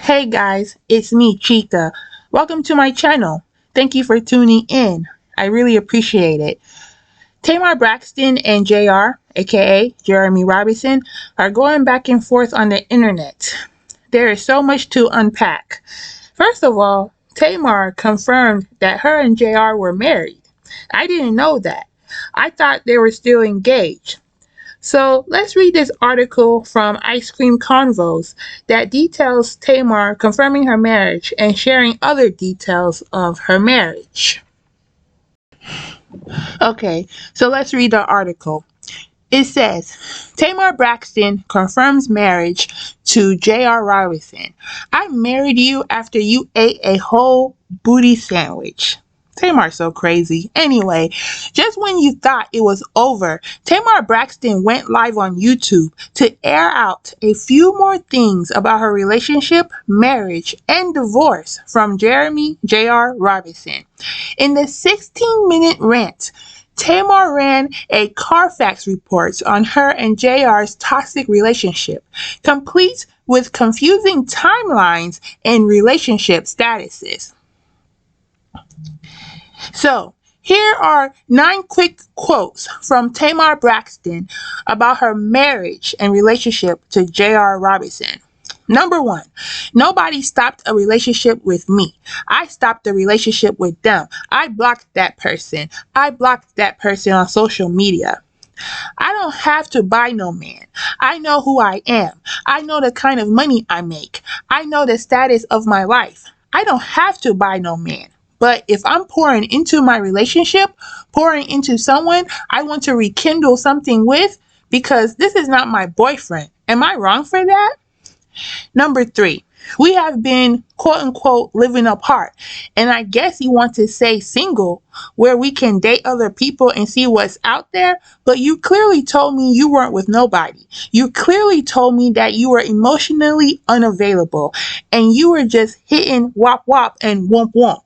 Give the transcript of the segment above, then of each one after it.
Hey guys, it's me, Chica. Welcome to my channel. Thank you for tuning in. I really appreciate it. Tamar Braxton and JR, aka Jeremy Robinson, are going back and forth on the internet. There is so much to unpack. First of all, Tamar confirmed that her and JR were married. I didn't know that. I thought they were still engaged. So let's read this article from Ice Cream Convos that details Tamar confirming her marriage and sharing other details of her marriage. Okay, so let's read the article. It says, Tamar Braxton confirms marriage to J.R. Robinson. I married you after you ate a whole booty sandwich. Tamar's so crazy. Anyway, just when you thought it was over, Tamar Braxton went live on YouTube to air out a few more things about her relationship, marriage, and divorce from Jeremy J.R. Robinson. In the 16-minute rant, Tamar ran a Carfax report on her and JR's toxic relationship, complete with confusing timelines and relationship statuses. So, here are 9 quick quotes from Tamar Braxton about her marriage and relationship to J.R. Robinson. Number 1, nobody stopped a relationship with me. I stopped the relationship with them. I blocked that person. I blocked that person on social media. I don't have to buy no man. I know who I am. I know the kind of money I make. I know the status of my life. I don't have to buy no man. But if I'm pouring into my relationship, pouring into someone I want to rekindle something with, because this is not my boyfriend, am I wrong for that? Number 3, we have been quote unquote living apart. And I guess you want to say single, where we can date other people and see what's out there. But you clearly told me you weren't with nobody. You clearly told me that you were emotionally unavailable and you were just hitting wop wop and womp womp.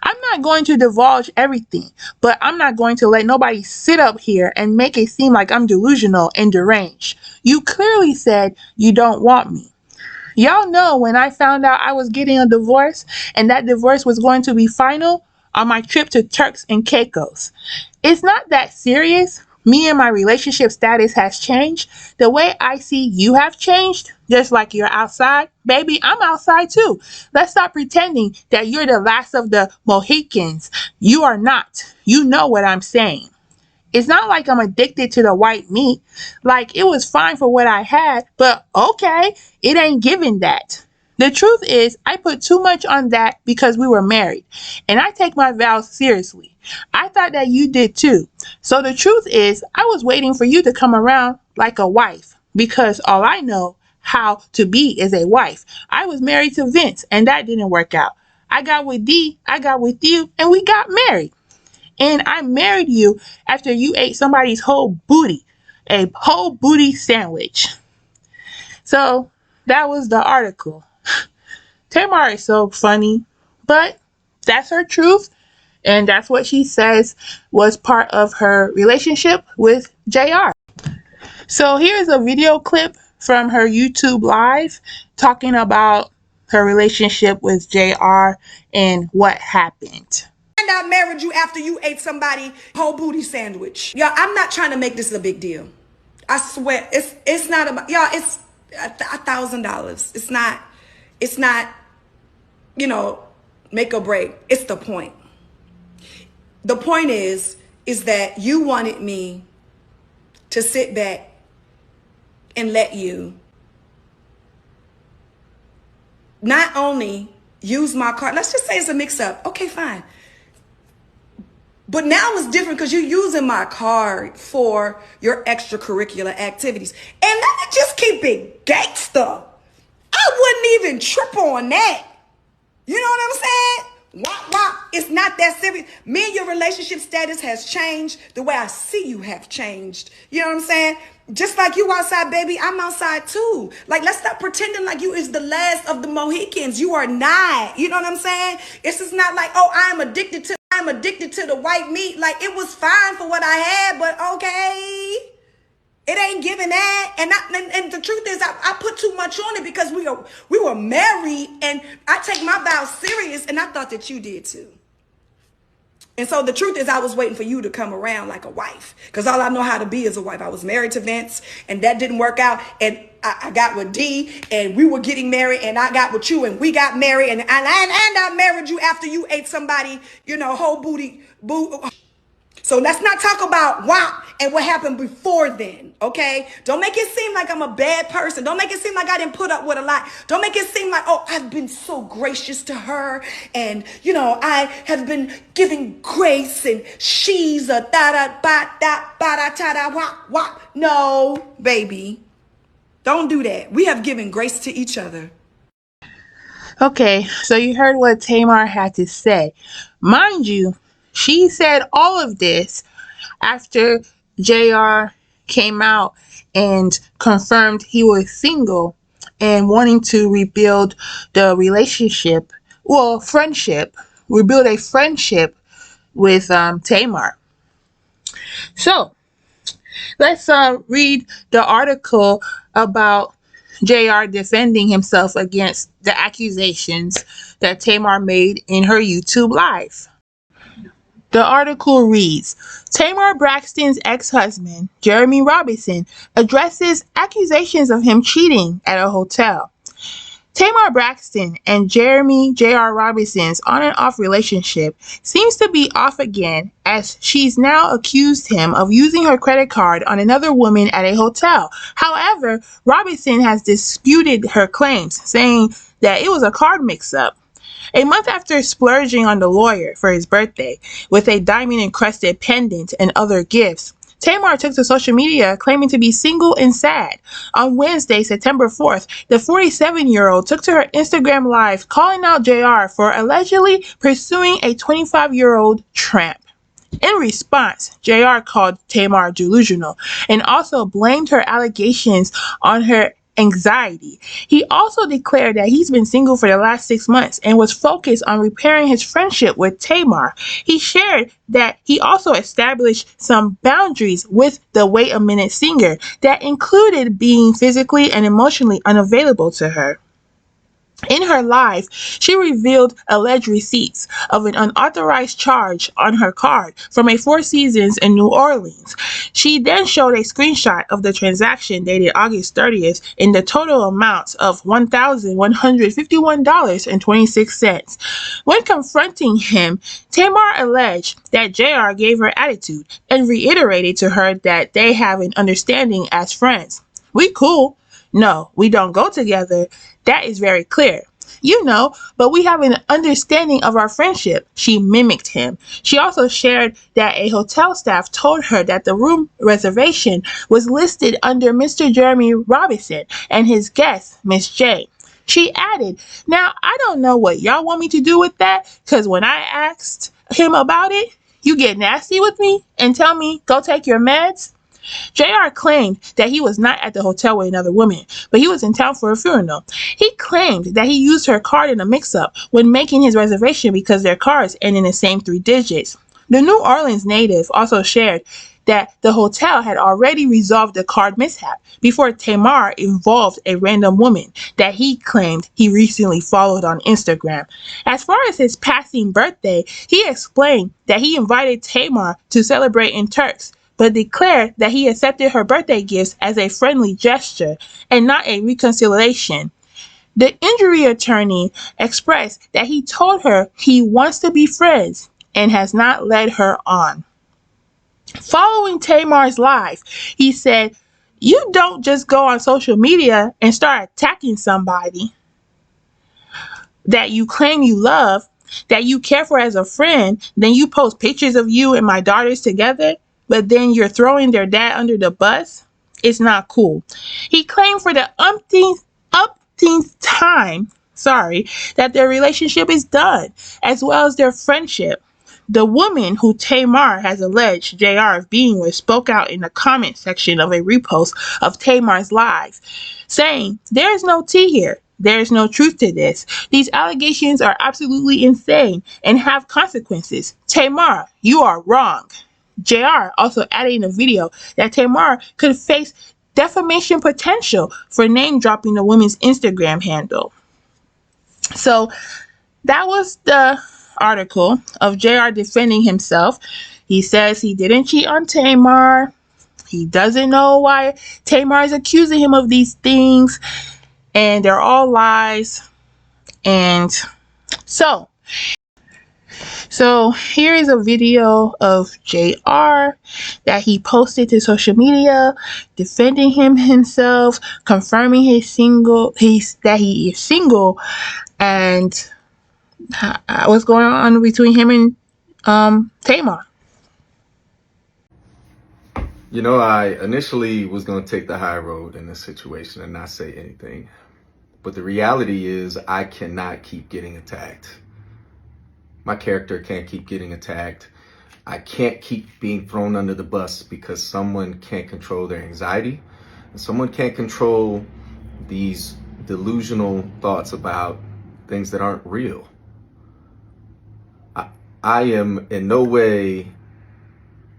I'm not going to divulge everything, but I'm not going to let nobody sit up here and make it seem like I'm delusional and deranged. You clearly said you don't want me. Y'all know when I found out I was getting a divorce and that divorce was going to be final on my trip to Turks and Caicos. It's not that serious. Me and my relationship status has changed. The way I see you have changed, just like you're outside. Baby, I'm outside too. Let's stop pretending that you're the last of the Mohicans. You are not. You know what I'm saying. It's not like I'm addicted to the white meat. Like, it was fine for what I had, but okay, it ain't giving that. The truth is, I put too much on that because we were married, and I take my vows seriously. I thought that you did too. So the truth is, I was waiting for you to come around like a wife, because all I know how to be is a wife. I was married to Vince, and that didn't work out. I got with D, I got with you, and we got married. And I married you after you ate somebody's whole booty, a whole booty sandwich. So that was the article. Tamar is so funny, but that's her truth. And that's what she says was part of her relationship with JR. So here's a video clip from her YouTube live talking about her relationship with JR and what happened. And I married you after you ate somebody whole booty sandwich. Y'all, I'm not trying to make this a big deal. I swear, it's not about, y'all, it's $1,000. It's not, make or break. It's the point. The point is that you wanted me to sit back and let you not only use my card. Let's just say it's a mix-up. Okay, fine. But now it's different because you're using my card for your extracurricular activities. And let me just keep it gangster. I wouldn't even trip on that. You know what I'm saying? Wop, wop. It's not that serious. Me and your relationship status has changed. The way I see you have changed. You know what I'm saying? Just like you outside, baby, I'm outside too. Like, let's stop pretending like you is the last of the Mohicans. You are not. You know what I'm saying? It's just not like, oh, I'm addicted to the white meat. Like, it was fine for what I had, but okay. It ain't giving that. And the truth is, I put too much on it because we were married, and I take my vows serious, and I thought that you did too. And so the truth is, I was waiting for you to come around like a wife, because all I know how to be is a wife. I was married to Vince, and that didn't work out. And I got with D, and we were getting married, and I got with you, and we got married, and I married you after you ate somebody, whole booty. So let's not talk about WAP and what happened before then, okay? Don't make it seem like I'm a bad person. Don't make it seem like I didn't put up with a lot. Don't make it seem like, oh, I've been so gracious to her, and, I have been giving grace, and she's a da-da-ba-da-ba-da-ta-da wop. No, baby. Don't do that. We have given grace to each other. Okay, so you heard what Tamar had to say. Mind you, she said all of this after JR came out and confirmed he was single and wanting to rebuild the relationship, rebuild a friendship with Tamar. So let's read the article about JR defending himself against the accusations that Tamar made in her YouTube live. The article reads, Tamar Braxton's ex-husband, Jeremy Robinson, addresses accusations of him cheating at a hotel. Tamar Braxton and Jeremy J.R. Robinson's on and off relationship seems to be off again, as she's now accused him of using her credit card on another woman at a hotel. However, Robinson has disputed her claims, saying that it was a card mix-up. A month after splurging on the lawyer for his birthday with a diamond-encrusted pendant and other gifts, Tamar took to social media claiming to be single and sad. On Wednesday, September 4th, the 47-year-old took to her Instagram Live calling out JR for allegedly pursuing a 25-year-old tramp. In response, JR called Tamar delusional and also blamed her allegations on her anxiety. He also declared that he's been single for the last 6 months and was focused on repairing his friendship with Tamar. He shared that he also established some boundaries with the Wait a Minute singer that included being physically and emotionally unavailable to her. In her live, she revealed alleged receipts of an unauthorized charge on her card from a Four Seasons in New Orleans. She then showed a screenshot of the transaction dated August 30th in the total amount of $1,151.26. When confronting him, Tamar alleged that JR gave her attitude and reiterated to her that they have an understanding as friends. "We cool. No, we don't go together. That is very clear. But we have an understanding of our friendship," she mimicked him. She also shared that a hotel staff told her that the room reservation was listed under Mr. Jeremy Robinson and his guest, Miss J. She added, "Now, I don't know what y'all want me to do with that, because when I asked him about it, you get nasty with me and tell me, go take your meds." JR claimed that he was not at the hotel with another woman, but he was in town for a funeral. He claimed that he used her card in a mix-up when making his reservation because their cards end in the same 3 digits. The New Orleans native also shared that the hotel had already resolved the card mishap before Tamar involved a random woman that he claimed he recently followed on Instagram. As far as his passing birthday, he explained that he invited Tamar to celebrate in Turks, but declared that he accepted her birthday gifts as a friendly gesture and not a reconciliation. The injury attorney expressed that he told her he wants to be friends and has not led her on. Following Tamar's live, he said, "You don't just go on social media and start attacking somebody that you claim you love, that you care for as a friend, then you post pictures of you and my daughters together, but then you're throwing their dad under the bus. It's not cool." He claimed for the umpteenth time, that their relationship is done, as well as their friendship. The woman who Tamar has alleged JR of being with spoke out in the comment section of a repost of Tamar's live, saying, "There is no tea here. There is no truth to this. These allegations are absolutely insane and have consequences. Tamar, you are wrong." JR also added in a video that Tamar could face defamation potential for name dropping the woman's Instagram handle. So that was the article of JR defending himself. He says he didn't cheat on Tamar. He doesn't know why Tamar is accusing him of these things, and they're all lies. And so here is a video of JR that he posted to social media, defending himself, confirming that he is single, and what's going on between him and Tamar. You know, I initially was going to take the high road in this situation and not say anything. But the reality is I cannot keep getting attacked. My character can't keep getting attacked. I can't keep being thrown under the bus because someone can't control their anxiety. And someone can't control these delusional thoughts about things that aren't real. I am in no way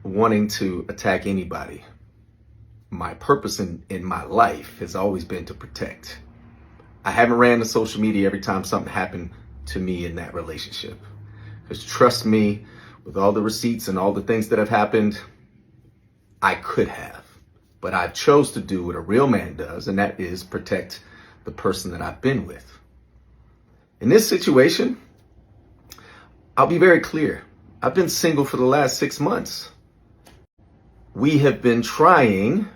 wanting to attack anybody. My purpose in my life has always been to protect. I haven't ran to social media every time something happened to me in that relationship. Because trust me, with all the receipts and all the things that have happened, I could have. But I chose to do what a real man does, and that is protect the person that I've been with. In this situation, I'll be very clear. I've been single for the last 6 months. We have been trying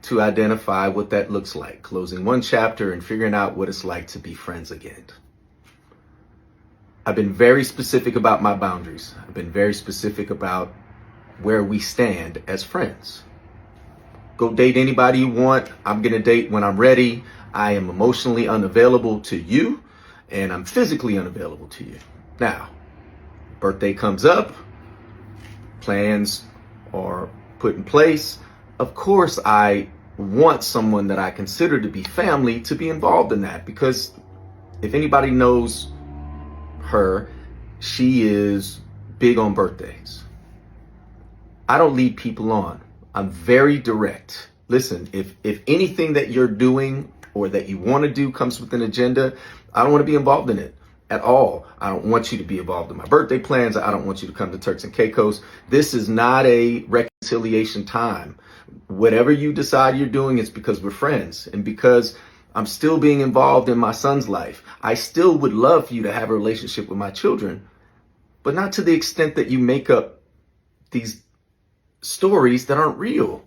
to identify what that looks like, closing one chapter and figuring out what it's like to be friends again. I've been very specific about my boundaries. I've been very specific about where we stand as friends. Go date anybody you want. I'm going to date when I'm ready. I am emotionally unavailable to you, and I'm physically unavailable to you. Now, birthday comes up, plans are put in place. Of course, I want someone that I consider to be family to be involved in that, because if anybody knows her, she is big on birthdays. I don't lead people on. I'm very direct. Listen, if anything that you're doing or that you want to do comes with an agenda, I don't want to be involved in it at all. I don't want you to be involved in my birthday plans. I don't want you to come to Turks and Caicos. This is not a reconciliation time. Whatever you decide you're doing is because we're friends and because I'm still being involved in my son's life. I still would love for you to have a relationship with my children, but not to the extent that you make up these stories that aren't real.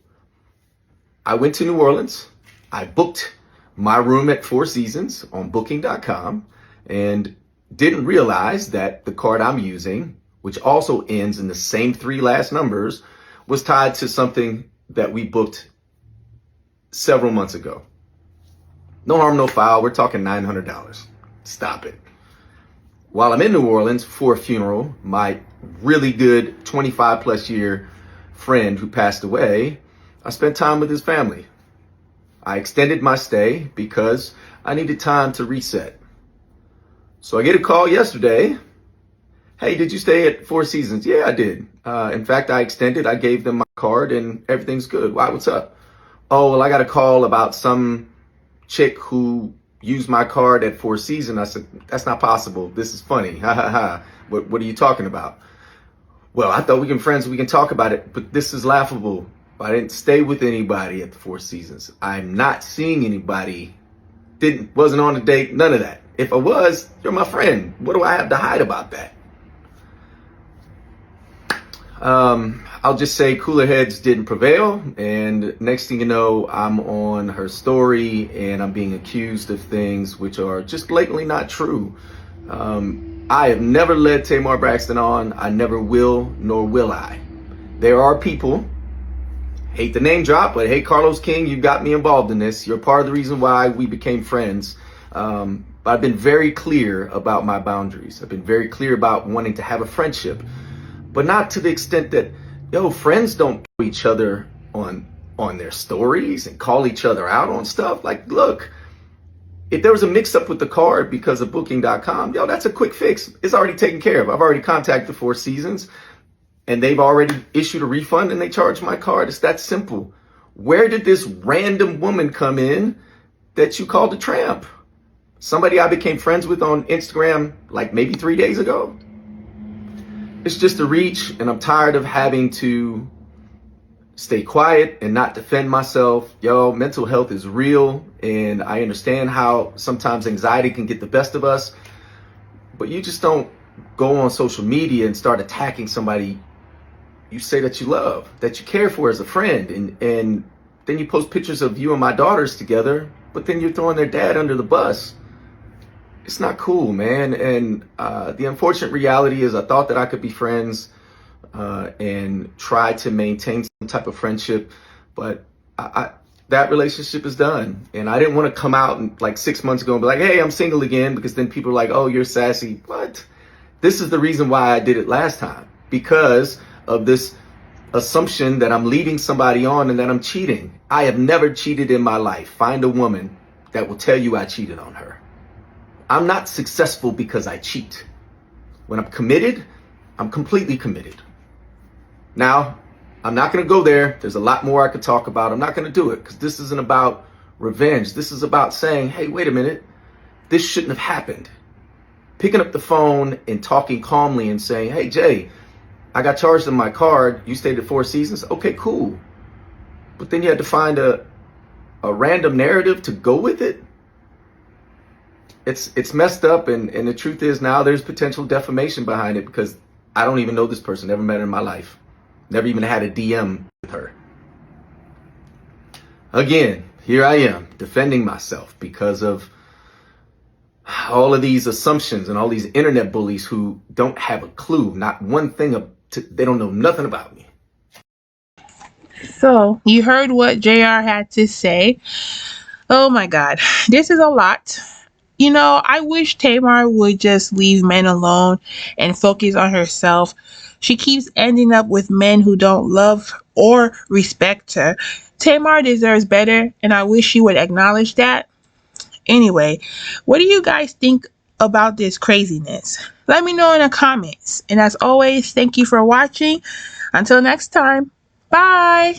I went to New Orleans. I booked my room at Four Seasons on booking.com and didn't realize that the card I'm using, which also ends in the same 3 last numbers, was tied to something that we booked several months ago. No harm, no foul. We're talking $900. Stop it. While I'm in New Orleans for a funeral, my really good 25 plus year friend who passed away, I spent time with his family. I extended my stay because I needed time to reset. So I get a call yesterday. Hey, did you stay at Four Seasons? Yeah, I did. In fact, I extended. I gave them my card and everything's good. Why? What's up? Oh, well, I got a call about some chick who used my card at Four Seasons. I said, that's not possible. This is funny. Ha ha ha. What are you talking about? Well, I thought we can friends. We can talk about it, but this is laughable. I didn't stay with anybody at the Four Seasons. I'm not seeing anybody. Wasn't on a date. None of that. If I was, you're my friend. What do I have to hide about that? I'll just say cooler heads didn't prevail. And next thing you know, I'm on her story and I'm being accused of things which are just blatantly not true. I have never led Tamar Braxton on. I never will, nor will I. There are people, hate the name drop, but hey, Carlos King, you got me involved in this. You're part of the reason why we became friends. But I've been very clear about my boundaries. I've been very clear about wanting to have a friendship, but not to the extent that, friends don't put each other on their stories and call each other out on stuff. Like, look, if there was a mix up with the card because of booking.com, that's a quick fix. It's already taken care of. I've already contacted the Four Seasons. and they've already issued a refund and they charged my card. It's that simple. Where did this random woman come in that you called a tramp? Somebody I became friends with on Instagram like maybe 3 days ago? It's just a reach, and I'm tired of having to stay quiet and not defend myself. Yo, mental health is real, and I understand how sometimes anxiety can get the best of us, but you just don't go on social media and start attacking somebody you say that you love, that you care for as a friend, and then you post pictures of you and my daughters together, but then you're throwing their dad under the bus. It's not cool, man. And the unfortunate reality is I thought that I could be friends and try to maintain some type of friendship, but that relationship is done. And I didn't want to come out and like 6 months ago and be like, hey, I'm single again, because then people are like, oh, you're sassy. What? This is the reason why I did it last time, because of this assumption that I'm leading somebody on and that I'm cheating. I have never cheated in my life. Find a woman that will tell you I cheated on her. I'm not successful because I cheat. When I'm committed, I'm completely committed. Now, I'm not going to go there. There's a lot more I could talk about. I'm not going to do it because this isn't about revenge. This is about saying, hey, wait a minute. This shouldn't have happened. Picking up the phone and talking calmly and saying, hey, Jay, I got charged on my card. You stayed at Four Seasons. Okay, cool. But then you had to find a random narrative to go with it. It's messed up, and the truth is now there's potential defamation behind it because I don't even know this person. Never met her in my life. Never even had a DM with her. Again, here I am defending myself because of all of these assumptions and all these internet bullies who don't have a clue, not one thing. They don't know nothing about me. So you heard what JR had to say. Oh my God, this is a lot. You know, I wish Tamar would just leave men alone and focus on herself. She keeps ending up with men who don't love or respect her. Tamar deserves better, and I wish she would acknowledge that. Anyway, what do you guys think about this craziness? Let me know in the comments. And as always, thank you for watching. Until next time, bye.